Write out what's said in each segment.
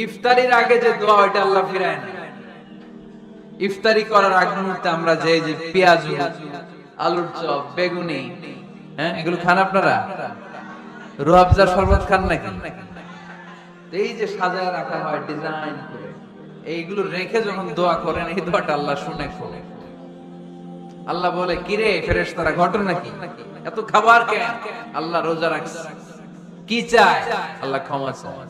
ইফতারির আগে যে দোয়া ওইটা আল্লাহ ফিরায় না। ইফতারি করার আগ মুহূর্তে আমরা যে পেঁয়াজ, আলুর চপ, বেগুনি, হ্যাঁ এগুলো খান আপনারা? রুয়াবজার শরবত খান নাকি? এই যে সাজায় রাখা হয় ডিজাইন করে, এইগুলো রেখে যখন দোয়া করেন এই দোয়াটা আল্লাহ শুনে। আল্লাহ বলে কিরে ফেরেশতারা ঘটনা কি, এত খাবার কেন? আল্লাহ রোজা রাখছে, কি চায়? আল্লাহ ক্ষমা চায়।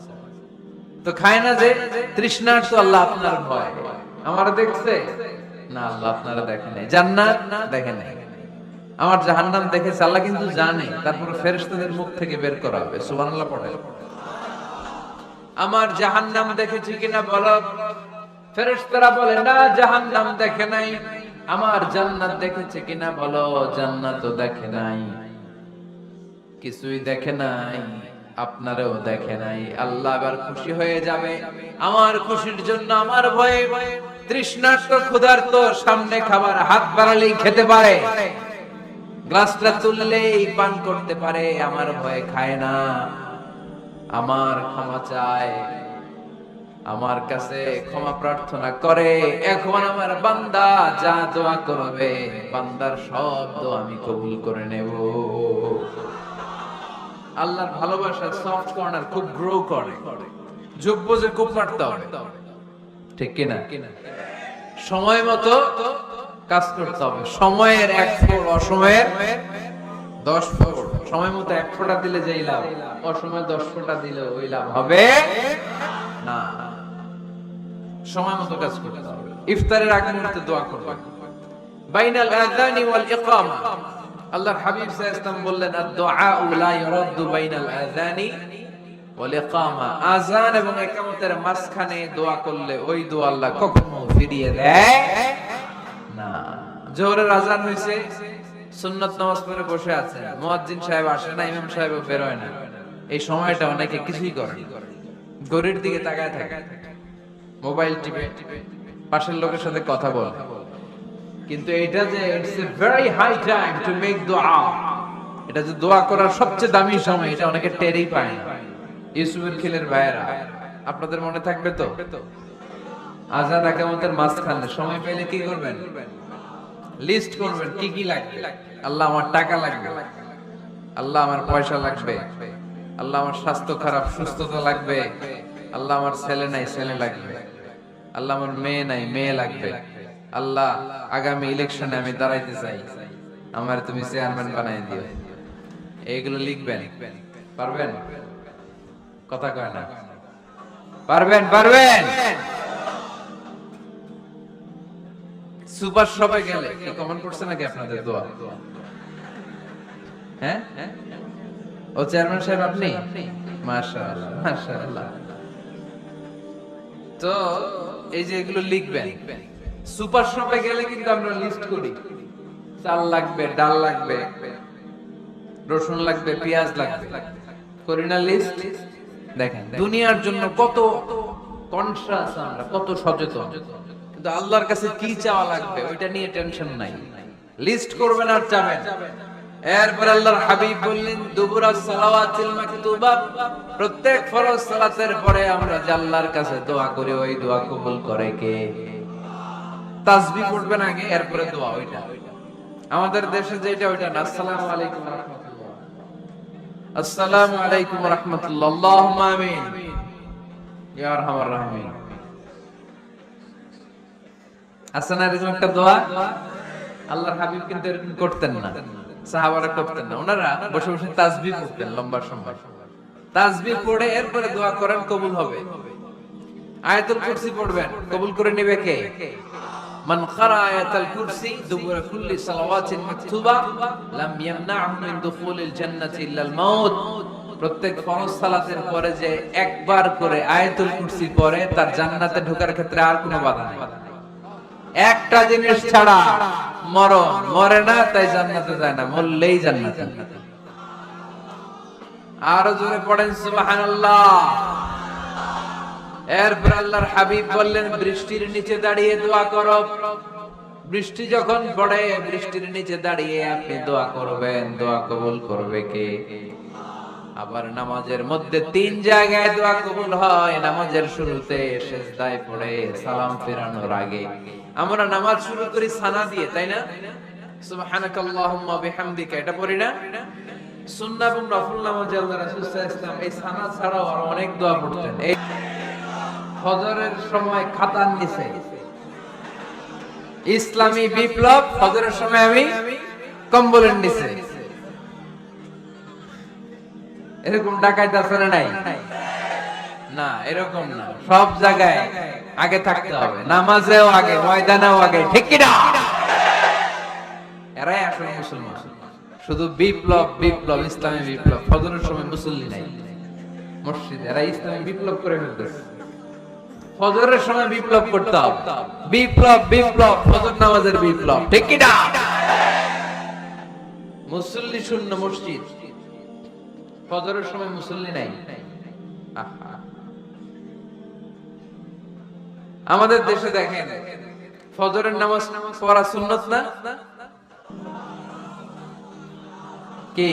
তো খায় না যে তৃষ্ণার, তো আল্লাহ আপনার ভয়। আমার দেখছে না, আল্লাহ আপনারা দেখে নাই। জান্নাত দেখে নাই, আমার জাহান্নাম দেখেছে আল্লাহ কিন্তু জানে। তারপরে ফেরেশতাদের মুখ থেকে বের করা হবে। সুবহানাল্লাহ পড়ে। আমার জাহান্নাম দেখেছি কিনা বলো? ফেরেশতারা বলে না, জাহান্নাম দেখে নাই। আমার জান্নাত দেখেছে কিনা বলো? জান্নাতও দেখে নাই। কিছুই দেখে নাই, আপনারও দেখে নাই। আল্লাহ আবার খুশি হয়ে যাবে। আমার খুশির জন্য আমার ভয়ে তৃষ্ণার্ত ক্ষুধার্ত সামনে খাবার হাত বাড়ালেই খেতে পারে, গ্লাসটা তুললেই পান করতে পারে, আমার ভয়ে খায় না। আমার ক্ষমা চায়, আমার কাছে ক্ষমা প্রার্থনা করে। এখন আমার বান্দা যা দোয়া করবে, বান্দার সব দোয়া আমি কবুল করে নেব। আল্লাহর ভালোবাসা সফট কর্নার খুব গ্রো করে, যোগ্য যে খুব মারতে হবে, ঠিক কিনা? সময় মতো কাজ করতে হবে। সময়ের 1 ফোঁট, অসময়ের 10 ফোঁট। সময় মতো 1 ফোঁটা দিলে যেই লাভ, অসময়ে 10 ফোঁটা দিলে ওই লাভ হবে না। সময় মতো কাজ করতে হবে। ইফতারের আগ মুহূর্তে দোয়া করবে। বাইনাল আযানি ওয়াল ইকামা, আল্লাহর হাবিব সাল্লাল্লাহু আলাইহি ওয়াসাল্লাম বললেন, আদ-দুআউ লা ইউরাদ্দু বাইনাল আযানি ওয়াল ইকামা। আযান এবং ইকামতের মাঝখানে দোয়া করলে ওই দোয়া আল্লাহ কখনো ফিরিয়ে দেয় না। জোহরের আযান হইছে, সুন্নাত নামাজ পড়ে বসে আছেন, মুয়াজ্জিন সাহেব আসে না, ইমাম সাহেবও বের হয় না। এই সময়টা অনেকে কিছুই করে না, ঘড়ির দিকে তাকায় থাকে, মোবাইল টিপে, পাশের লোকের সাথে কথা বলে। কিন্তু এটা যে it's a very high time to make দোয়া, এটা যে দোয়া করার সবচেয়ে দামি সময়, এটা অনেকে টেরই পায় না। ইউসুফের খিলের ভাইয়েরা, আপনাদের মনে থাকবে তো, আযান ইকামতের মাঝখানে সময় পেলে কি করবেন? লিস্ট করবেন কি কি লাগবে। আল্লাহ আমার টাকা লাগবে, আল্লাহ আমার পয়সা লাগবে, আল্লাহ আমার স্বাস্থ্য খারাপ সুস্থতা লাগবে, আল্লাহ আমার ছেলে নাই ছেলে লাগবে, আল্লাহ আমার মেয়ে নাই মেয়ে লাগবে, আল্লাহ আগামী ইলেকশনে আমি দাঁড়াইতে চাই, আমার তুমি চেয়ারম্যান বানাই দিও। এইগুলো লিখবেন। পারবেন? কথা কয় না। পারবেন? পারবেন? সুপার শপে গেলে কি কমেন্ট করছে নাকি আপনাদের দোয়া? হ্যাঁ, ও চেয়ারম্যান সাহেব আপনি? মাশাআল্লাহ মাশাআল্লাহ। তো এই যে এগুলো লিখবেন। সুপার শপে গেলে কিন্তু আমরা লিস্ট করি, চাল লাগবে, ডাল লাগবে, রসুন লাগবে, পেঁয়াজ লাগবে, করি না লিস্ট? দেখেন দুনিয়ার জন্য কত কনসাস আমরা, কত সচেতন, কিন্তু আল্লাহর কাছে কি চাওয়া লাগবে ওইটা নিয়ে টেনশন নাই। লিস্ট করবেন আর চাবেন। এরপর আল্লাহর হাবিব বললেন, দুবুরাস সালাওয়াতিল মাকতুবা, প্রত্যেক ফরজ সালাতের পরে আমরা যে আল্লাহর কাছে দোয়া করি, ওই দোয়া কবুল করে কে? তাসবিহ পড়বেন আগে, এরপরে দোয়া। ওইটা আমাদের দেশে যেটা ওইটা না। আসসালামু আলাইকুম ওয়া রাহমাতুল্লাহ, আসসালামু আলাইকুম ওয়া রাহমাতুল্লাহ, আল্লাহুম্মা আমিন ইয়া আরহামার রাহিমিন। আসনা এরকম একটা দোয়া আল্লাহর হাবিব কিন্তু এরকম করতেন না, সাহাবারা করতেন না। ওনারা বসে বসে তাসবিহ পড়তেন লম্বা সময়। তাসবিহ পড়ে এরপরে দোয়া করেন, কবুল হবে। আয়াতুল কুরসি পড়বেন, কবুল করে নেবে কে? মান ক্বারা আয়াতুল কুরসি দুবুরা কুল্লি সালাওয়াতিন মাকতুবা লাম ইয়ামনাহু মিন দুখুলিল জান্নাতি ইল্লাল মাউত। প্রত্যেক ফরজ সালাতের পরে যে একবার করে আয়াতুল কুরসি পড়ে, তার জান্নাতে ঢোকার ক্ষেত্রে আর কোনো বাধা নেই। একটা জিনিস ছাড়া, মরণ। মরে না তাই জান্নাতে যায় না, মরলেই জান্নাতে। আরো জোরে পড়েন সুবহানাল্লাহ। এরপর আল্লাহর হাবিব বললেন, বৃষ্টির নিচে দাঁড়িয়ে দোয়া করো। বৃষ্টি যখন পড়ে, বৃষ্টির নিচে দাঁড়িয়ে আপনি দোয়া করবেন, দোয়া কবুল করবে কে? আবার নামাজের মধ্যে 3 জায়গায় দোয়া কবুল হয়, নামাজের শুরুতে, সিজদায় পড়ে, সালাম ফেরানোর আগে। আমরা নামাজ শুরু করি সানা দিয়ে, তাই না? সুবহানাকাল্লাহুম্মা বিহামদিকা, এটা পড়ি না? সুন্নাহ এবং নফল নামাজে আল্লাহর রাসূল সাল্লাল্লাহু আলাইহি ওয়াসাল্লাম এই সানা ছাড়াও আরো অনেক দোয়া পড়তেন। এই ফজরের সময় খাতার নিচে ইসলামী বিপ্লব, ফজরের সময় আমি কম্বলের নিচে, এরকম ডাকাইত আছে না নাই? না, এরকম না, সব জায়গায় আগে থাকতে হবে, নামাজেও আগে, ময়দানেও আগে, ঠিক কি না? এরাই আসলে মুসলমান। শুধু বিপ্লব বিপ্লব, ইসলামী বিপ্লব, ফজরের সময় মুসল্লি নাই মসজিদে, এরা ইসলামী বিপ্লব করে ফেলতেছে। ফজরের সময় বিপ্লব করতে হবে, বিপ্লব বিপ্লব, ফজর নামাজের বিপ্লব, ঠিক কি না? মুসল্লি শূন্য মসজিদ, ফজরের সময় মুসল্লি নাই। আমাদের দেশে দেখেন, ফজরের নামাজ পড়া সুন্নত না কি?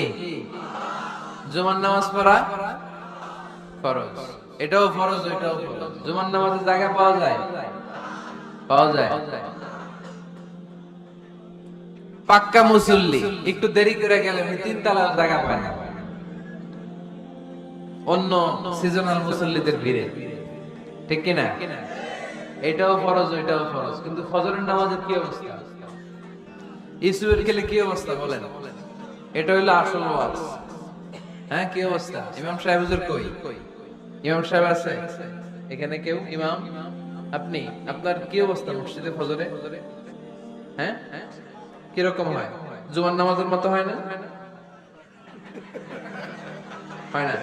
জুমার নামাজ পড়া ফরজ, এটাও ফরজ, এটাও ফরজ। জুমার নামাজের জায়গা পাওয়া যায়, পাওয়া যায়। পাক্কা মুসল্লি একটু দেরি করে গেলে 3 তলার জায়গা পায় না, অন্য সিজনাল মুসল্লিদের ভিড়ে, ঠিক কি না? এটাও ফরজ, এটাও ফরজ। কিন্তু ফজরের নামাজের কি অবস্থা? ইসুয়ের খেলে কি অবস্থা বলেন? এটা হইলো আসল ওয়াজ। হ্যাঁ, কি অবস্থা? ইমাম সাহেব হুজুর কই? ইমাম সাহেব আছে এখানে? কেউ ইমাম? আপনি, আপনার কি অবস্থা মসজিদে ফজরে? হ্যাঁ, কি রকম হয়? জুমার নামাজের মতো হয় না? হয় না?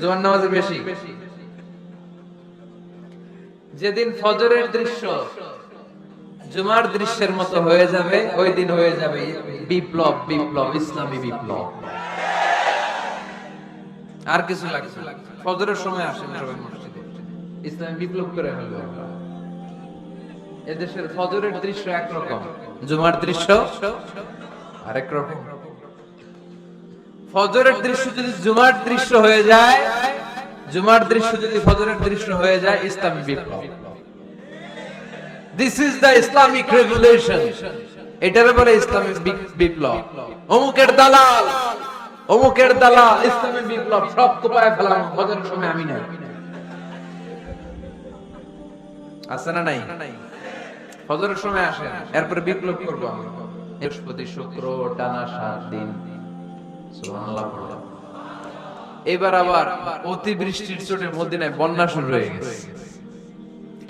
জুমার নামাজে বেশি। যেদিন ফজরের দৃশ্য জুমার দৃশ্যের মতো হয়ে যাবে, ওই দিন হয়ে যাবে বিপ্লব বিপ্লব, ইসলামী বিপ্লব। আর কিছু লাগছে না। ফজরের সময় আসেন সবাই মসজিদে, ইসলামী বিপ্লব করে ফেলবে। এদেশের ফজরের দৃশ্য একরকম, জুমার দৃশ্য আরেক রকম। ফজরের দৃশ্য যদি জুমার দৃশ্য হয়ে যায়, জুমার দৃশ্য যদি ফজরের দৃশ্য হয়ে যায়, ইসলামী বিপ্লব। This is the Islamic revolution. এটারে বলে ইসলামিক বিপ্লব। অমুকের দালাল, অমুকের দালাল, ইসলামী বিপ্লব সব কোপায় ফেলাম ফজরের সময় আমি নাই। আছে না নাই? ফজরের সময় আসে, এরপরে বিপ্লব করবো আমরা। বৃহস্পতি শুক্র টানা 7 দিন সুবহানাল্লাহ পড়লাম। এবার আবার অতিবৃষ্টির চোটে মদিনায় বন্যা শুরু হয়ে গেছে।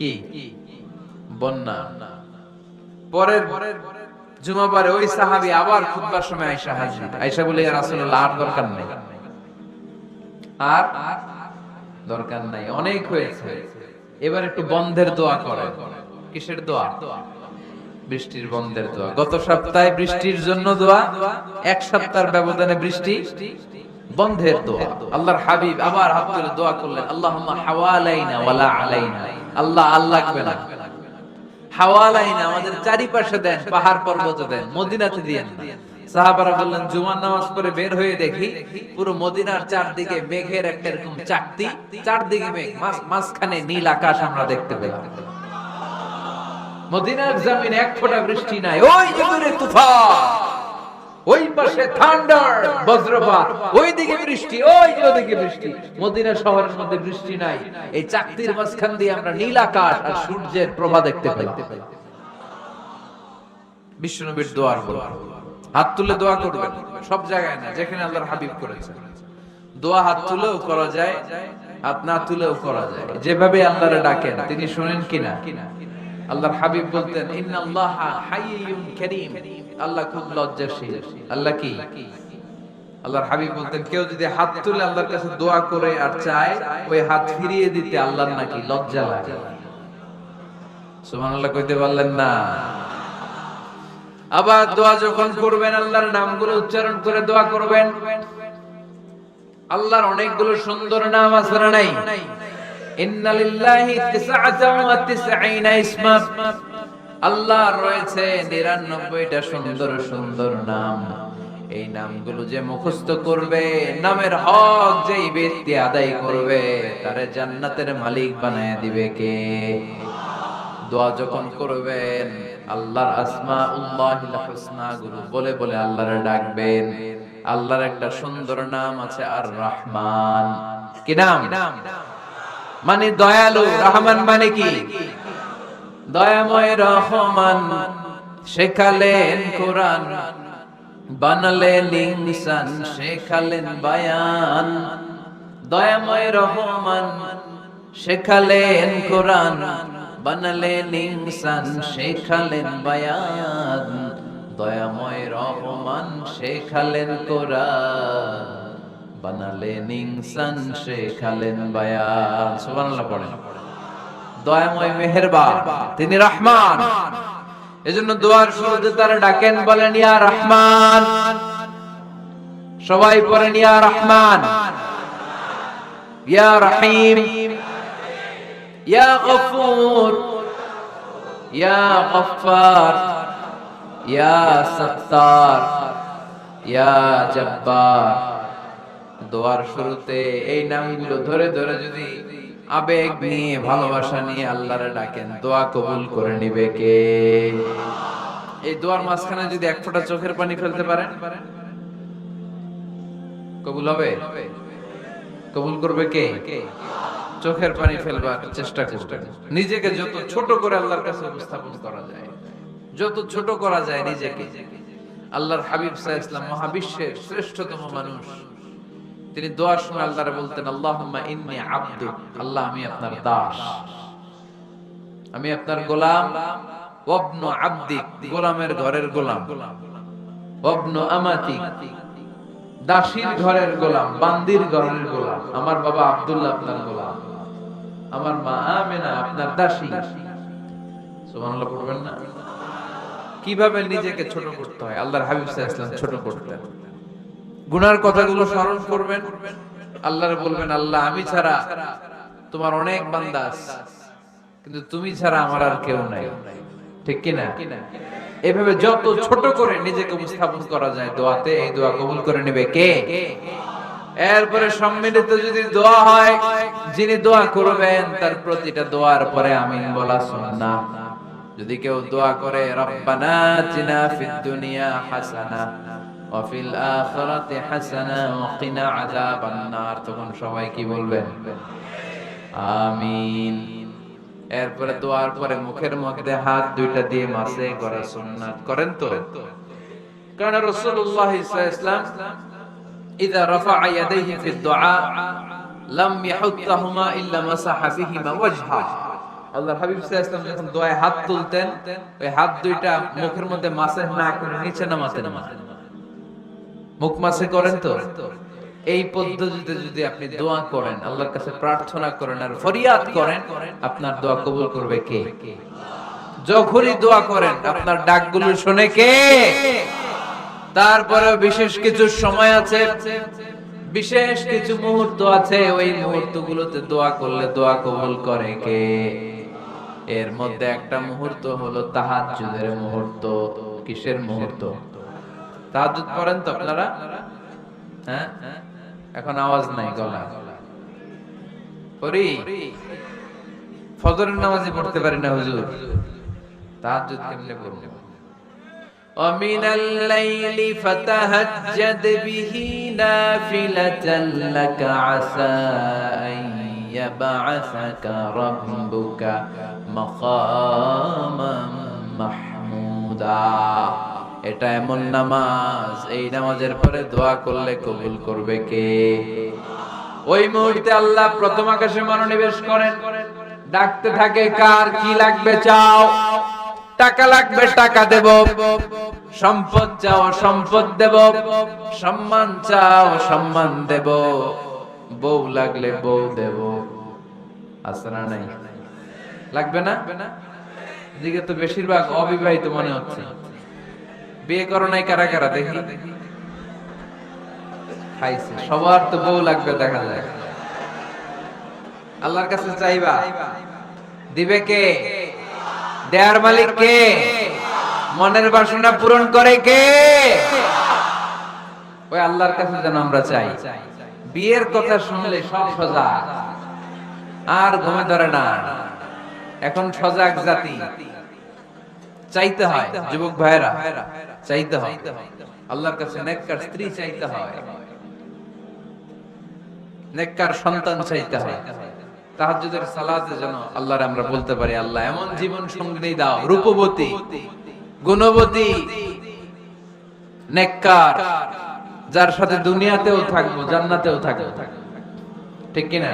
কি বন্যা? পরের জুমাবারে ওই সাহাবী আবার খুতবার সময় আয়েশা হাজির। আয়েশা বলে, ইয়া রাসূলুল্লাহ, আর দরকার নাই, আর দরকার নাই, অনেক হয়েছে, এবার একটু বন্ধের দোয়া করেন। কিসের দোয়া? বৃষ্টির বন্ধের দোয়া। গত সপ্তাহে বৃষ্টির জন্য দোয়া, 1 সপ্তাহের ব্যবধানে বৃষ্টি বন্ধের দোয়া। আল্লাহর হাবিব আবার হাত তুলে দোয়া করলেন, আল্লাহুম্মা হাওয়ালাইনা ওয়ালা আলাইনা। আল্লাহ, আল্লাহ লাগবে না, হাওয়ালাইনা, আমাদের চারিপাশে দেন, পাহাড় পর্বত দেন, মদিনাতে দিয়েন না। সাহাবারা বললেন, জুমার নামাজ পড়ে বের হয়ে দেখি পুরো মদিনার চারদিকে মেঘের একটা এরকম চাকতি, চারদিকে মেঘ, মাঝখানে নীল আকাশ আমরা দেখতে পেলাম। মদিনার জমিনে এক ফোঁটা বৃষ্টি নাই। ওই যে দূরে তুফান, ওই পাশে থান্ডার, বজ্রপাত, ওই দিকে বৃষ্টি, ওই যে ওদিকে বৃষ্টি। মদিনা শহরের মধ্যে বৃষ্টি নাই, এই চাকতির মাঝখান দিয়ে আমরা নীল আকাশ আর সূর্যের প্রভা দেখতে পেলাম। বিশ্বনবীর দোয়ার বলা, হাত তুলে দোয়া করবেন, সব জায়গায় না, যেখানে আল্লাহর হাবিব করেছেন। দোয়া হাত তুলেও করা যায়, হাত না তুলেও করা যায়, যেভাবে আল্লাহরে ডাকেন তিনি শুনেন কিনা। আল্লাহর হাবিব বলতেন, ইন্নাল্লাহা হাইয়্যুন কারীম, আল্লাহ খুব লজ্জাশীল। আল্লাহ কি? আল্লাহর হাবিব বলতেন, কেউ যদি হাত তুলে আল্লাহর কাছে দোয়া করে আর চায়, ওই হাত ফিরিয়ে দিতে আল্লাহর নাকি লজ্জা লাগে। সুবহানাল্লাহ কইতে পারলেন না? আবার দোয়া যখন করবেন, আল্লাহর নামগুলো উচ্চারণ করে দোয়া করবেন। আল্লাহর অনেকগুলো সুন্দর নাম আছে না নাই? ইন্না লিল্লাহি 99 ইসমা, আল্লাহর রয়েছে 99টা সুন্দর সুন্দর নাম। এই নামগুলো যে মুখস্থ করবে, নামের হক যেই ব্যক্তি আদায় করবে, তারে জান্নাতের মালিক বানায় দিবে কে? দোয়া যখন করবেন আল্লাহর আসমাউল্লাহিল হুসনা গুলো বলে বলে আল্লাহরে ডাকবেন। আল্লাহর একটা সুন্দর নাম আছে আর রহমান। কি নাম? মানে দয়ালু। রহমান মানে কি? দয়াময়। রহমান শেখালেন কোরআন, বানালেন ইনসান, শেখালেন বায়ান। দয়াময় রহমান শেখালেন কোরআন, বানালেন ইনসান, শেখালেন বায়ান। দয়াময় রহমান শেখালেন কোরআন, বানালেন ইনসান, শেখালেন বায়ান। সুবহানাল্লাহ পড়েন। দয়াময় মেহেরবান, তিনি রহমান। এজন্য দোয়ার শুরুতে তারা ডাকেন, বলেন ইয়া রহমান। সবাই পড়েন ইয়া রহমান, ইয়া রহিম, ইয়া গফুর, ইয়া গফফার, ইয়া সত্তার, ইয়া জব্বার। দোয়ার শুরুতে এই নামগুলো ধরে ধরে যদি আবেগ নিয়ে, ভালোবাসা নিয়ে আল্লাহরে ডাকেন, দোয়া কবুল করে নিবে কে? এই দোয়ার মাঝখানে যদি এক ফোঁটা চোখের পানি ফেলতে পারেন, কবুল হবে? কবুল করবে কে? চোখের পানি ফেলবার চেষ্টা করবেন। নিজেকে যত ছোট করে আল্লাহর কাছে উপস্থাপন করা যায়, যত ছোট করা যায় নিজেকে। আল্লাহর হাবিব সাল্লাল্লাহু আলাইহি ওয়াসাল্লাম মহাবিশ্বের শ্রেষ্ঠতম মানুষ, তিনি দোয়ার সময় আল্লাহরে বলতেন আল্লাহুম্মা ইন্নী আবদুক, আল্লাহ আমি আপনার দাস, আমি আপনার গোলাম। ওয়াবনু আবদিক, গোলামের ঘরের গোলাম। ওয়াবনু আমাতিক, দাসীর ঘরের গোলাম, বান্দির ঘরের গোলাম। আমার বাবা আব্দুল্লাহ আপনার গোলাম, আমার মা আমেনা আপনার দাসী। সুবহানাল্লাহ পড়বেন না? কিভাবে নিজেকে ছোট করতে হয় আল্লাহর হাবিব সাল্লাল্লাহু আলাইহি ওয়াসাল্লাম ছোট করতেন। গুনার কথাগুলো স্মরণ করবেন, আল্লাহরে বলবেন আল্লাহ আমি ছাড়া তোমার অনেক বান্দা আছে, কিন্তু তুমি ছাড়া আমার আর কেউ নাই। ঠিক কি না? এভাবে যত ছোট করে নিজেকে উপস্থাপন করা যায় দোয়াতে, এই দোয়া কবুল করে নেবে কে? এরপরে সম্মিলিত যদি দোয়া হয়, যিনি দোয়া করবেন তার প্রতিটা দোয়ার পরে আমিন বলা সুন্নাহ। যদি কেউ দোয়া করে রব্বানা আতিনা ফিদ দুনিয়া হাসানা ওয়া ফিল আখিরাতি হাসানা ওয়া কিনা আযাবান নার, তখন সবাই কি বলবেন? আমিন। এরপরে দোয়ার পরে মুখের মধ্যে হাত দুইটা দিয়ে মাসে করা সুন্নাত। করেন তো? কারণ রাসূলুল্লাহ সাল্লাল্লাহু আলাইহি ওয়াসাল্লাম ইযা রাফা'a ইয়াদাইহি ফিদ দুআ লাম ইয়াহুত্তাহুমা ইল্লা মাসাহা বিহিমা ওয়াজহা। আল্লাহর হাবিব সাল্লাল্লাহু আলাইহি ওয়াসাল্লাম যখন দোয়ায় হাত তুলতেন, ওই হাত দুইটা মুখের মধ্যে মাসে না করে নিচে নামাতেন না। মুখ মাসে করেন তো? এই পদ্ধতিতে যদি আপনি দোয়া করেন, আল্লাহর কাছে প্রার্থনা করেন আর ফরিয়াদ করেন, আপনার দোয়া কবুল করবে কে? যখনই দোয়া করেন আপনার ডাকগুলো শুনে কে? তারপরে বিশেষ কিছু সময় আছে, বিশেষ কিছু মুহূর্ত আছে, ওই মুহূর্তগুলোতে দোয়া করলে দোয়া কবুল করে কে? এর মধ্যে একটা মুহূর্ত হলো তাহাজ্জুদের মুহূর্ত। কিসের মুহূর্ত? তাহাজ্জুদ পড়েন তো আপনারা? হ্যাঁ, এখন আওয়াজ নাই গলা। পড়ি? ফজরের নামাজই পড়তে পারি না হুজুর, তাহাজ্জুদ কেমনে পড়ব? ومن الليل فتهجد به نافلة لك عسى أن يبعثك ربك مقاما محمودا। এটা এমন নামাজ, এই নামাজের পরে দোয়া করলে কবুল করবে কে? ওই মুহূর্তে আল্লাহ প্রথম আকাশে মনোনিবেশ করেন, ডাকতে থাকে কার কি লাগবে চাও। টাকা লাগবে টাকা দেব, সম্পদ চাও সম্পদ দেব, সম্মান চাও সম্মান দেব, বউ লাগলে বউ দেব। আছে না নাই? লাগবে না? এদিকে তো বেশিরভাগ অবিবাহিত মনে হচ্ছে। বিয়ে করো নাই কারা কারা দেখি? খাইছে। সবার তো বউ লাগবে দেখা যায়। আল্লাহর কাছে চাইবা, দিবে কে? দেয়ার মালিক কে? মনের বাসনা পূরণ করে কে? ওই আল্লাহর কাছে যেন আমরা চাই। বিয়ের কথা শুনলে সব সজাগ, আর ঘুমে ধরে না। এখন সজাগ জাতি, চাইতে হয় যুবক ভাইরা, চাইতে হয় আল্লাহর কাছে নেককার স্ত্রী চাইতে হয়, নেককার সন্তান চাইতে হয়। তাহাজ্জুদের সালাতে যেন আল্লাহর আমরা বলতে পারি, আল্লাহ এমন জীবন সঙ্গিনী দাও, রূপবতী, গুণবতী, নেককার, যার সাথে দুনিয়াতেও থাকবো, জান্নাতেও থাকবো। ঠিক কিনা?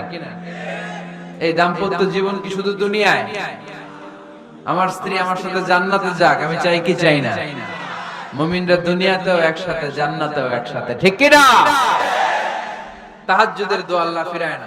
এই দাম্পত্য জীবন কি শুধু দুনিয়ায়? আমার স্ত্রী আমার সাথে জান্নাতে যাক, আমি চাই কি চাই না? মুমিনরা দুনিয়াতেও একসাথে, জান্নাতেও একসাথে। ঠিক কিনা? তাহাজ্জুদের দোয়া আল্লাহ ফিরায় না।